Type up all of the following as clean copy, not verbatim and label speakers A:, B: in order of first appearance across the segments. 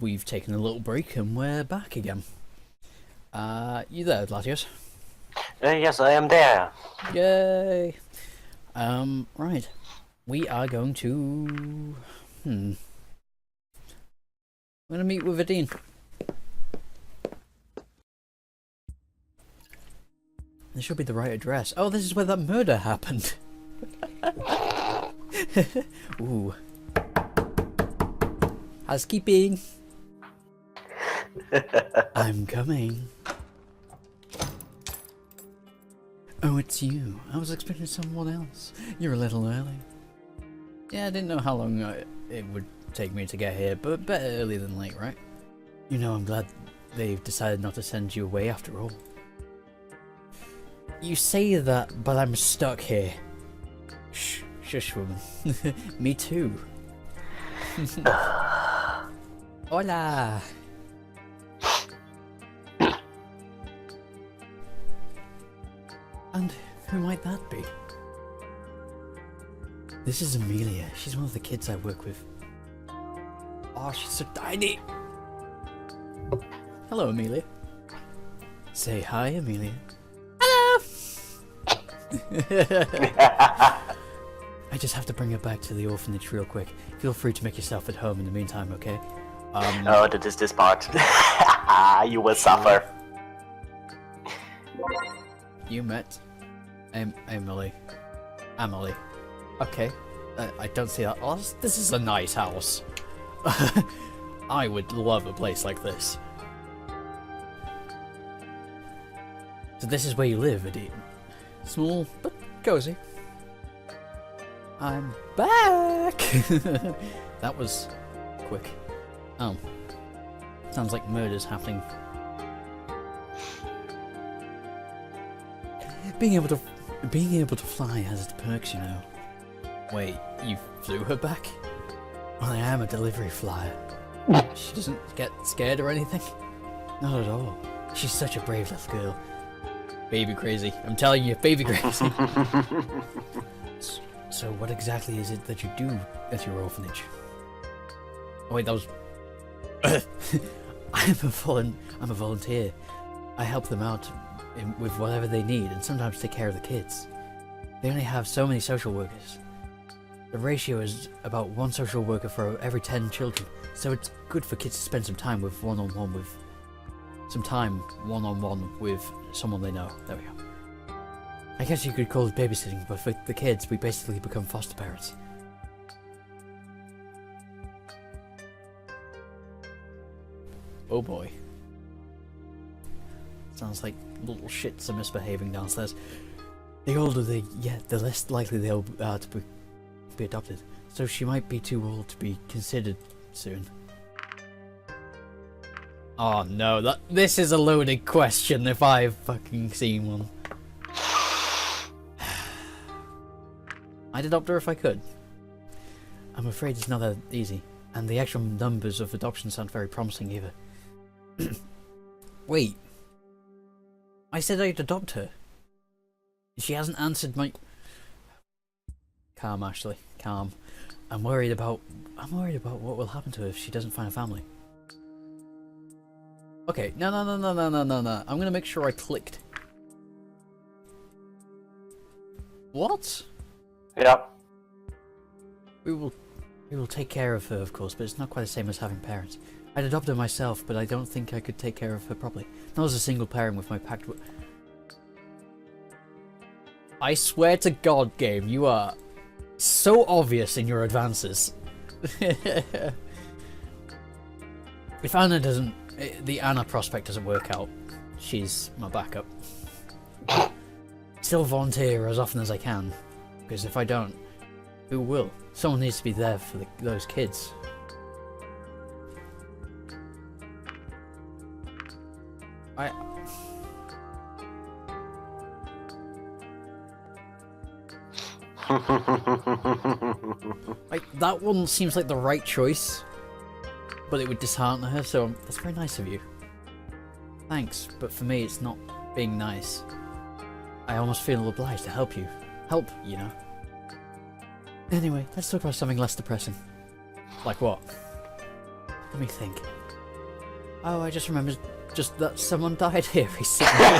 A: we've taken a little break and we're back again. You there, Latios?
B: Yes, I am there.
A: Yay! Right. We are going to... I'm gonna meet with Adine. This should be the right address. Oh, this is where that murder happened. Ooh. Housekeeping. I'm coming. Oh, it's you. I was expecting someone else. You're a little early. Yeah, I didn't know how long it would take me to get here, but better early than late, right? You know, I'm glad they've decided not to send you away after all. You say that, but I'm stuck here. Shh, shush, woman. Me too. Hola. And who might that be? This is Amelia. She's one of the kids I work with. Oh, she's so tiny. Hello, Amelia. Say hi, Amelia. Hello. I just have to bring her back to the orphanage real quick. Feel free to make yourself at home in the meantime, okay?
B: Oh, that is this part. You will suffer.
A: You met Emily. Emily. Okay. I don't see that. Oh, this is a nice house. I would love a place like this. So this is where you live, Adine. Small, but cozy. I'm back! That was quick. Oh. Sounds like murder's happening. Being able to fly has its perks, you know. Wait, you flew her back? Well, I am a delivery flyer. She doesn't get scared or anything? Not at all. She's such a brave little girl. Baby crazy. I'm telling you, baby crazy. So what exactly is it that you do at your orphanage? Oh wait, that was... I'm a volunteer. I help them out with whatever they need and sometimes take care of the kids. They only have so many social workers. The ratio is about one social worker for every 10 children, so it's good for kids to spend some time one-on-one with someone they know. There we go. I guess you could call it babysitting, but for the kids, we basically become foster parents. Oh boy. Sounds like little shits are misbehaving downstairs. The older they get, the less likely they'll to be adopted. So she might be too old to be considered soon. Oh no, this is a loaded question if I've fucking seen one. I'd adopt her if I could. I'm afraid it's not that easy, and the actual numbers of adoptions aren't very promising either. Wait. I said I'd adopt her. She hasn't answered my... Calm, Ashley. Calm. I'm worried about what will happen to her if she doesn't find a family. Okay, no. I'm gonna make sure I clicked. What?
B: Yeah.
A: We will take care of her, of course, but it's not quite the same as having parents. I'd adopt her myself, but I don't think I could take care of her properly. Not as a single parent with my pact with... I swear to God, game, you are so obvious in your advances. If Anna doesn't... the Anna prospect doesn't work out, she's my backup. Still volunteer as often as I can, because if I don't, who will? Someone needs to be there for those kids. That one seems like the right choice, but it would dishearten her, so that's very nice of you. Thanks, but for me it's not being nice. I almost feel obliged to help you. Help, you know. Anyway, let's talk about something less depressing. Like what? Let me think. Oh, I just remembered just that someone died here recently.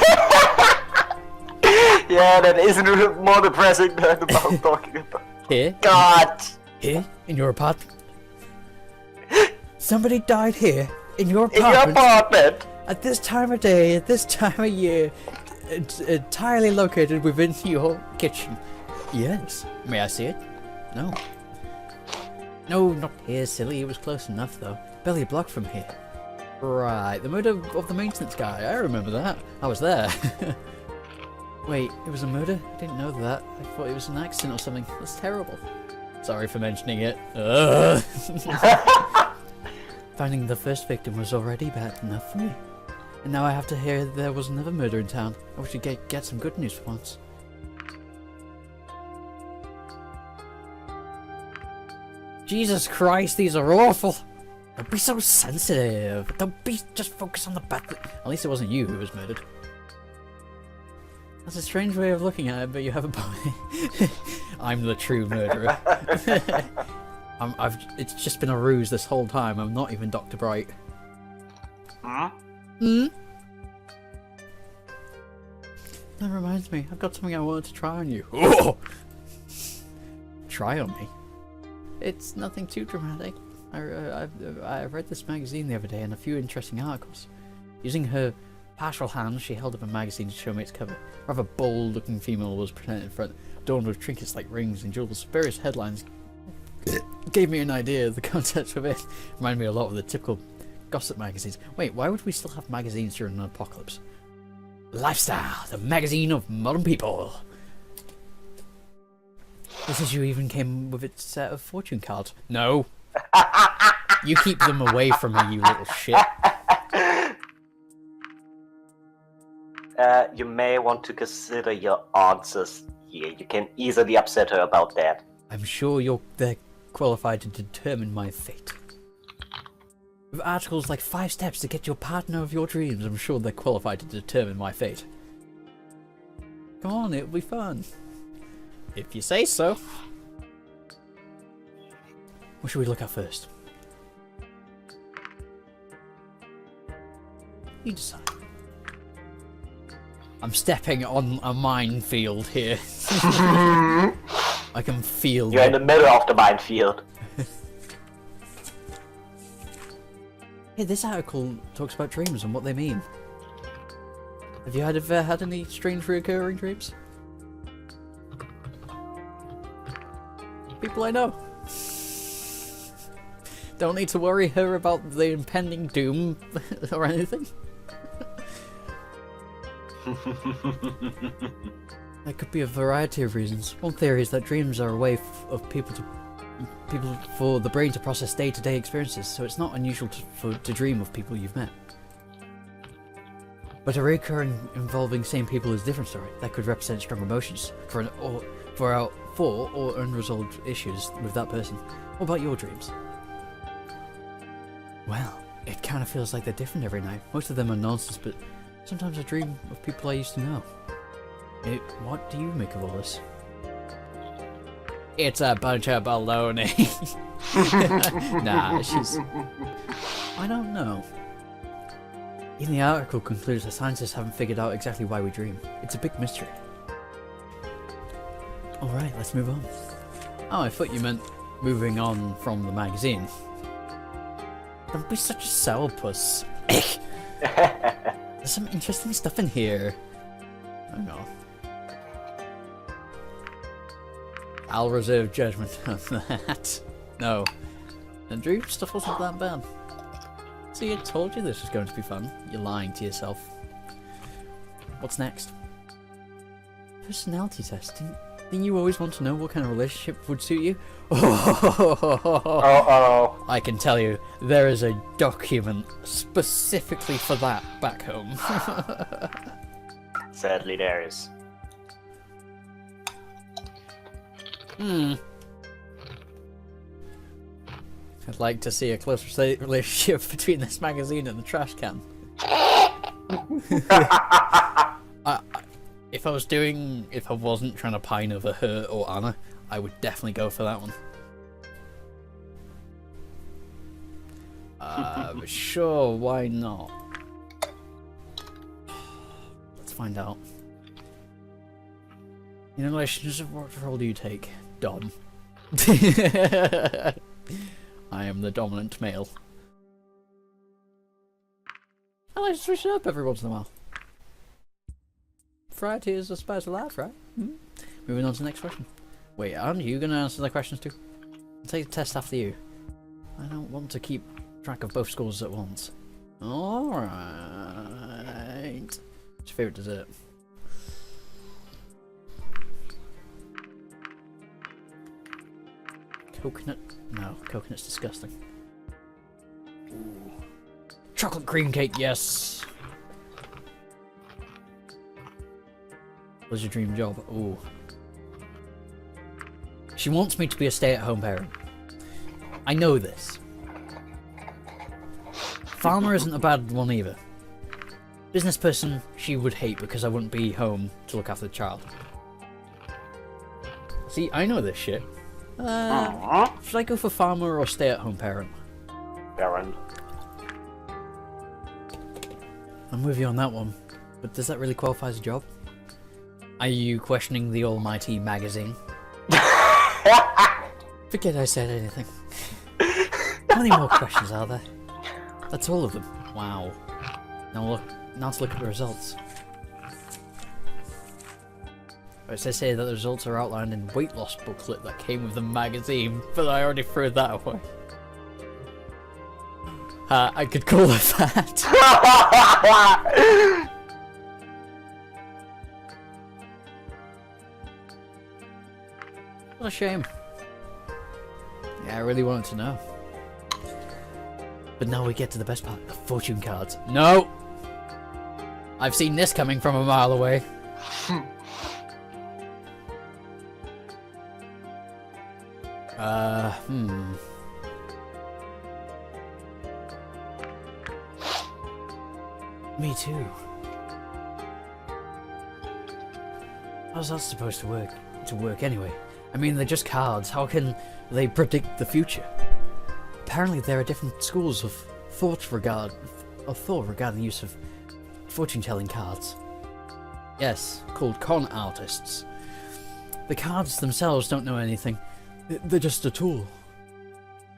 B: Yeah, that isn't more depressing than about talking about.
A: Here?
B: God!
A: Here? In your apartment? Somebody died here? In your
B: In
A: apartment?
B: your apartment!
A: At this time of day, at this time of year, it's entirely located within your kitchen. Yes. May I see it? No. No, not here, silly. It was close enough, though. Barely a block from here. Right, the murder of the maintenance guy. I remember that. I was there. Wait, it was a murder? I didn't know that. I thought it was an accident or something. That's terrible. Sorry for mentioning it. Finding the first victim was already bad enough for me. And now I have to hear there was another murder in town. I wish you'd get some good news for once. Jesus Christ, these are awful! Don't be so sensitive. Don't be... just focus on the bad... At least it wasn't you who was murdered. That's a strange way of looking at it, but you have a point. I'm the true murderer. It's just been a ruse this whole time. I'm not even Dr. Bright.
B: Huh?
A: Hmm? That reminds me, I've got something I wanted to try on you. Oh! Try on me? It's nothing too dramatic. I read this magazine the other day and a few interesting articles. Using her partial hand, she held up a magazine to show me its cover. A rather bold-looking female was presented in front, adorned with trinkets like rings and jewels. Various headlines gave me an idea of the contents of it. Reminded me a lot of the typical gossip magazines. Wait, why would we still have magazines during an apocalypse? Lifestyle, the magazine of modern people. This issue even came with its set of fortune cards. No. You keep them away from me, you little shit.
B: You may want to consider your answers here. You can easily upset her about that.
A: I'm sure they're qualified to determine my fate. With articles like 5 steps to get your partner of your dreams, I'm sure they're qualified to determine my fate. Come on, it'll be fun. If you say so. What should we look at first? You decide. I'm stepping on a minefield here. I can feel
B: You're in the middle of the minefield.
A: Hey, this article talks about dreams and what they mean. Have you ever had any strange recurring dreams? People I know. Don't need to worry her about the impending doom or anything. There could be a variety of reasons. One theory is that dreams are a way of people for the brain to process day-to-day experiences, so it's not unusual to dream of people you've met. But a recurring involving same people is a different story. That could represent strong emotions for unresolved issues with that person. What about your dreams? Well, it kind of feels like they're different every night. Most of them are nonsense, but sometimes I dream of people I used to know. What do you make of all this? It's a bunch of baloney. Nah, I don't know. Even the article concludes that scientists haven't figured out exactly why we dream. It's a big mystery. Alright, let's move on. Oh, I thought you meant moving on from the magazine. Don't be such a sourpuss. There's some interesting stuff in here. Hang on. I'll reserve judgment on that. No. The dream stuff wasn't that bad. See, I told you this was going to be fun. You're lying to yourself. What's next? Personality test. Didn't you always want to know what kind of relationship would suit you?
B: Uh-oh.
A: I can tell you, there is a document specifically for that back home.
B: Sadly, there is.
A: I'd like to see a close relationship between this magazine and the trash can. If I wasn't trying to pine over her or Anna, I would definitely go for that one. Sure, why not? Let's find out. In relation, what role do you take? Dom. I am the dominant male. I like to switch it up every once in a while. Variety is the spice of life, right? Moving on to the next question. Wait, aren't you going to answer the questions too? I'll take the test after you. I don't want to keep track of both scores at once. Alright. What's your favourite dessert? Coconut? No, coconut's disgusting. Ooh. Chocolate cream cake, yes! What's your dream job? Ooh. She wants me to be a stay-at-home parent. I know this. Farmer isn't a bad one either. Business person, she would hate because I wouldn't be home to look after the child. See, I know this shit. Should I go for farmer or stay-at-home parent?
B: Parent.
A: I'm with you on that one, but does that really qualify as a job? Are you questioning the almighty magazine? Forget I said anything. How many more questions are there? That's all of them. Wow. Now to look at the results. It says here that the results are outlined in weight loss booklet that came with the magazine, but I already threw that away. I could call it that. What a shame. Yeah, I really wanted to know. But now we get to the best part, the fortune cards. No! I've seen this coming from a mile away. Me too. How's that supposed to work? Anyway? I mean, they're just cards. How can they predict the future? Apparently, there are different schools of thought regarding the use of fortune-telling cards. Yes, called con artists. The cards themselves don't know anything. They're just a tool.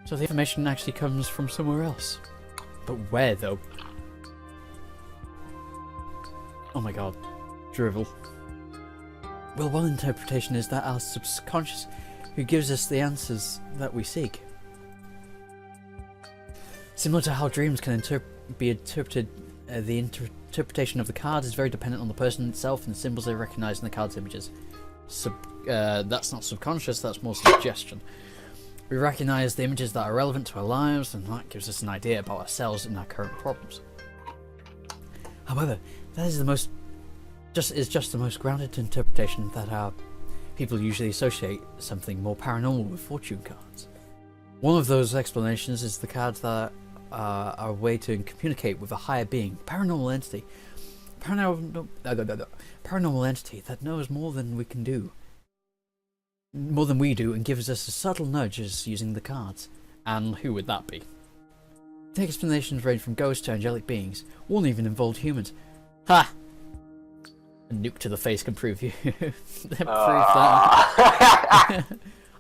A: So the information actually comes from somewhere else. But where, though? Oh my god. Drivel. Well, one interpretation is that our subconscious who gives us the answers that we seek. Similar to how dreams can be interpreted, the interpretation of the cards is very dependent on the person itself and the symbols they recognise in the card's images. That's not subconscious, that's more suggestion. We recognise the images that are relevant to our lives, and that gives us an idea about ourselves and our current problems. However, that is just the most grounded interpretation that our people usually associate something more paranormal with fortune cards. One of those explanations is the cards that are a way to communicate with a higher being, paranormal entity. Paranormal entity that knows more than we do, and gives us a subtle nudges using the cards. And who would that be? The explanations range from ghosts to angelic beings. One even involved humans. Ha! A nuke to the face can prove you. Prove that.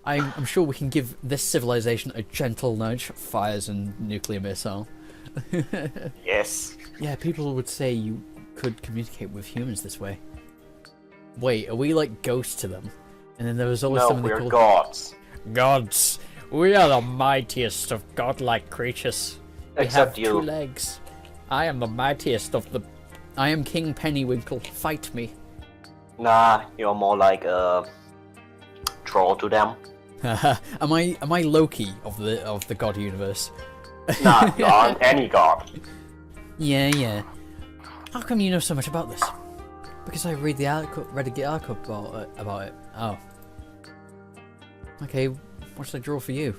A: I'm sure we can give this civilization a gentle nudge. Fires and nuclear missile.
B: Yes.
A: Yeah, people would say you could communicate with humans this way. Wait, are we like ghosts to them? And then there was always something they called...
B: gods.
A: Gods. We are the mightiest of godlike creatures. We
B: Except
A: have 2 legs. I am the mightiest of the... I am King Pennywinkle. Fight me.
B: Nah, you're more like a troll to them.
A: am I Loki of the god universe?
B: Nah, you aren't any god.
A: Yeah. How come you know so much about this? Because I read the article about it. Oh. Okay, what should I draw for you?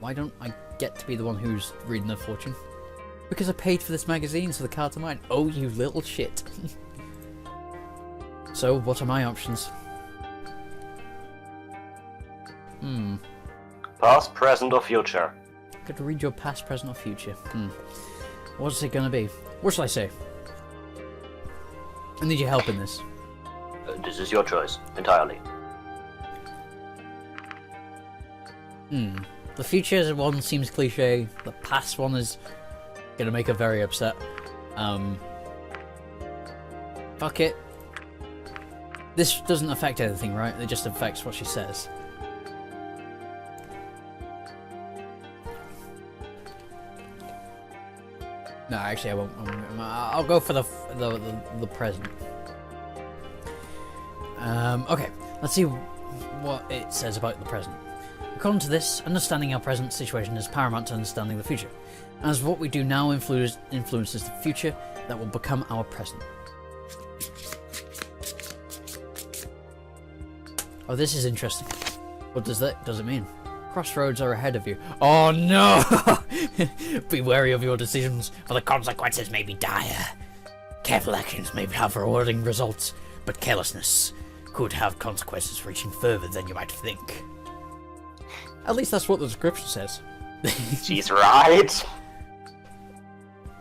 A: Why don't I get to be the one who's reading the fortune? Because I paid for this magazine, so the cards are mine. Oh, you little shit. So, what are my options?
B: Past, present, or future?
A: Could read your past, present, or future. What's it gonna be? What shall I say? I need your help in this.
B: This is your choice, entirely.
A: The future one seems cliche. The past one is gonna make her very upset. Fuck it. This doesn't affect anything, right? It just affects what she says. No, actually, I won't. I'll go for the present. Okay, let's see what it says about the present. According to this, understanding our present situation is paramount to understanding the future. As what we do now influences the future that will become our present. Oh, this is interesting. What does it mean? Crossroads are ahead of you. Oh no! Be wary of your decisions, for the consequences may be dire. Careful actions may have rewarding results, but carelessness could have consequences reaching further than you might think. At least that's what the description says.
B: She's right.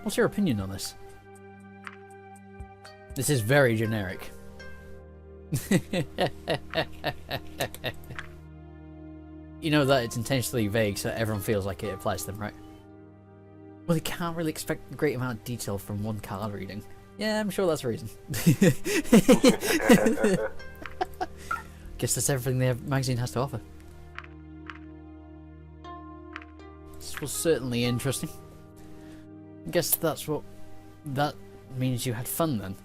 A: What's your opinion on this? This is very generic. You know that it's intentionally vague so everyone feels like it applies to them, right? Well, you can't really expect a great amount of detail from one card reading. Yeah, I'm sure that's the reason. Guess that's everything the magazine has to offer. This was certainly interesting. Guess that's what... that means you had fun then.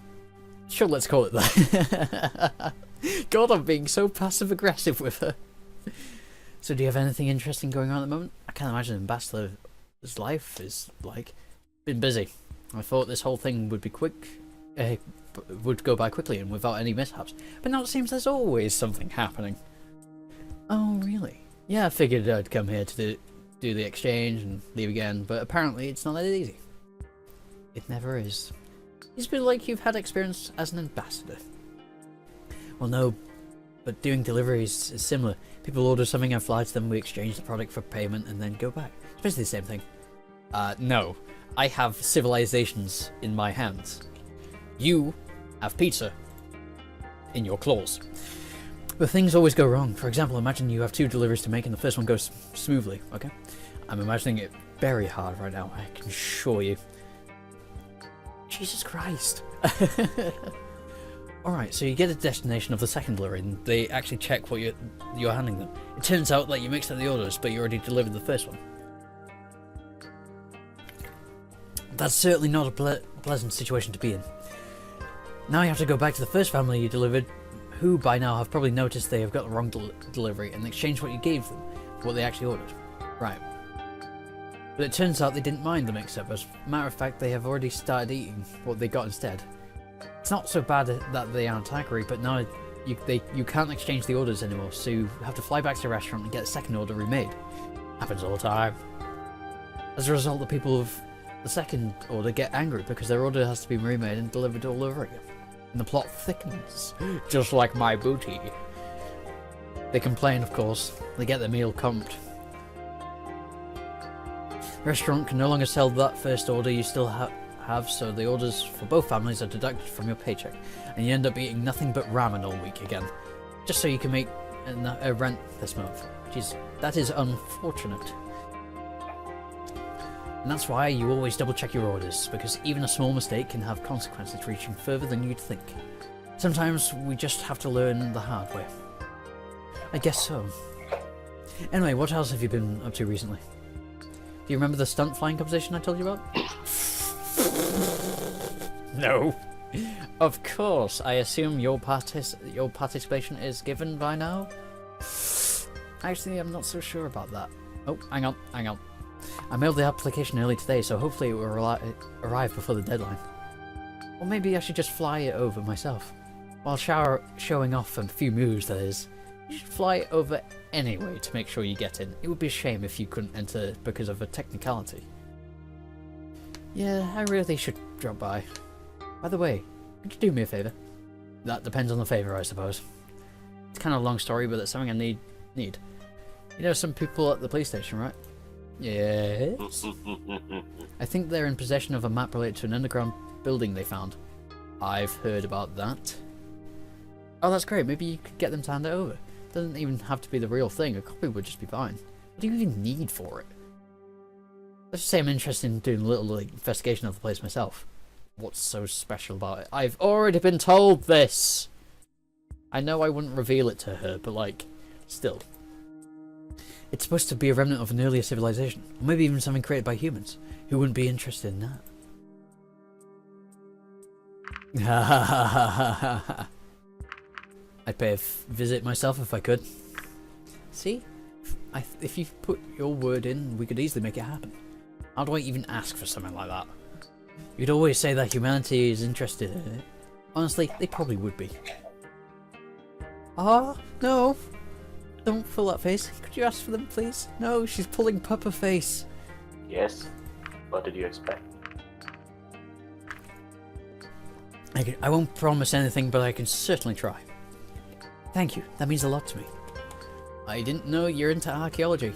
A: Sure, let's call it that. God, I'm being so passive-aggressive with her. So do you have anything interesting going on at the moment? I can't imagine Ambassador's life is like... been busy. I thought this whole thing would be quick... would go by quickly and without any mishaps. But now it seems there's always something happening. Oh, really? Yeah, I figured I'd come here to do the exchange and leave again, but apparently it's not that easy. It never is. It's been like you've had experience as an ambassador. Well, no, but doing deliveries is similar. People order something and fly to them, we exchange the product for payment and then go back. It's basically the same thing. No. I have civilizations in my hands. You have pizza in your claws. But things always go wrong. For example, imagine you have 2 deliveries to make and the first one goes smoothly, okay? I'm imagining it very hard right now, I can assure you. Jesus Christ. Alright, so you get a destination of the second delivery and they actually check what you're handing them. It turns out that you mixed up the orders, but you already delivered the first one. That's certainly not a pleasant situation to be in. Now you have to go back to the first family you delivered, who by now have probably noticed they have got the wrong delivery and exchange what you gave them for what they actually ordered. Right. But it turns out they didn't mind the mix-up. As a matter of fact, they have already started eating what they got instead. It's not so bad that they aren't angry, but now you can't exchange the orders anymore, so you have to fly back to the restaurant and get a second order remade. Happens all the time. As a result, the people of the second order get angry because their order has to be remade and delivered all over again. And the plot thickens, just like my booty. They complain, of course. They get their meal comped. The restaurant can no longer sell that first order you still have, so the orders for both families are deducted from your paycheck, and you end up eating nothing but ramen all week again, just so you can make a rent this month. Jeez, that is unfortunate. And that's why you always double check your orders, because even a small mistake can have consequences reaching further than you'd think. Sometimes we just have to learn the hard way. I guess so. Anyway, what else have you been up to recently? Do you remember the stunt flying competition I told you about? No. Of course, I assume your participation is given by now? Actually, I'm not so sure about that. Oh, hang on. I mailed the application early today, so hopefully it will arrive before the deadline. Or maybe I should just fly it over myself. While showing off a few moves, that is. You should fly it over anyway to make sure you get in. It would be a shame if you couldn't enter because of a technicality. Yeah, I really should drop by. By the way, could you do me a favour? That depends on the favour, I suppose. It's kind of a long story, but it's something I need. You know some people at the police station, right? Yes? I think they're in possession of a map related to an underground building they found. I've heard about that. Oh, that's great. Maybe you could get them to hand it over. Doesn't even have to be the real thing. A copy would just be fine. What do you even need for it? Let's just say I'm interested in doing a little like, investigation of the place myself. What's so special about it? I've already been told this! I know I wouldn't reveal it to her, but like, still. It's supposed to be a remnant of an earlier civilization. Or maybe even something created by humans. Who wouldn't be interested in that? I'd pay a visit myself if I could. See? If you put your word in, we could easily make it happen. How do I even ask for something like that? You'd always say that humanity is interested in it. Honestly, they probably would be. Ah, no. Don't pull that face. Could you ask for them, please? No, she's pulling Pupper face.
B: Yes. What did you expect?
A: I won't promise anything, but I can certainly try. Thank you. That means a lot to me. I didn't know you're into archaeology.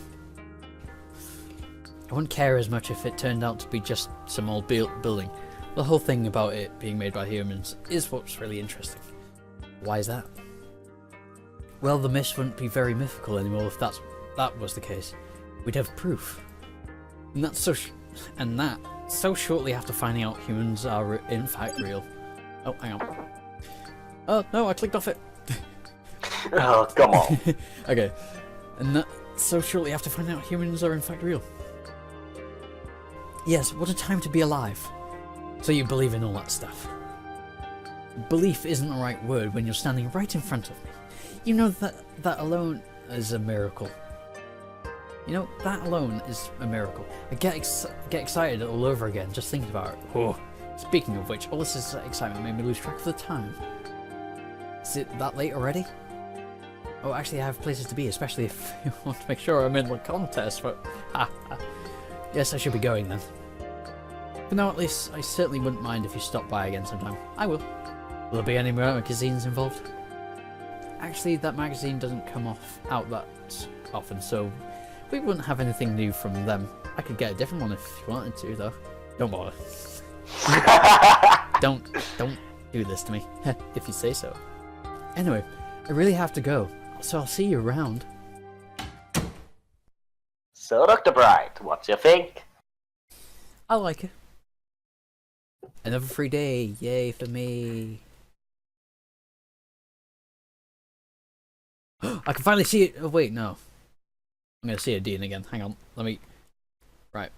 A: I wouldn't care as much if it turned out to be just some old building. The whole thing about it being made by humans is what's really interesting. Why is that? Well, the myths wouldn't be very mythical anymore if that was the case. We'd have proof. And that's so shortly after finding out humans are in fact real. Oh, hang on. Oh, no, I clicked off it.
B: Oh, come on.
A: Okay. And that so shortly after finding out humans are in fact real. Yes, what a time to be alive. So you believe in all that stuff. Belief isn't the right word when you're standing right in front of me. You know that alone is a miracle. You know, that alone is a miracle. I get excited all over again just thinking about it. Oh. Speaking of which, all this excitement made me lose track of the time. Is it that late already? Oh, actually I have places to be, especially if you want to make sure I'm in the contest, but... Yes, I should be going then. But now at least, I certainly wouldn't mind if you stopped by again sometime. I will. Will there be any more magazines involved? Actually, that magazine doesn't come out that often, so we wouldn't have anything new from them. I could get a different one if you wanted to, though. Don't bother. Don't do this to me, if you say so. Anyway, I really have to go, so I'll see you around.
B: So, Dr. Bright, what's your think?
A: I like it. Another free day, yay for me. I can finally see it. Oh wait, no. I'm gonna see a Dean again. Hang on, let me... Right.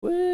A: Woo!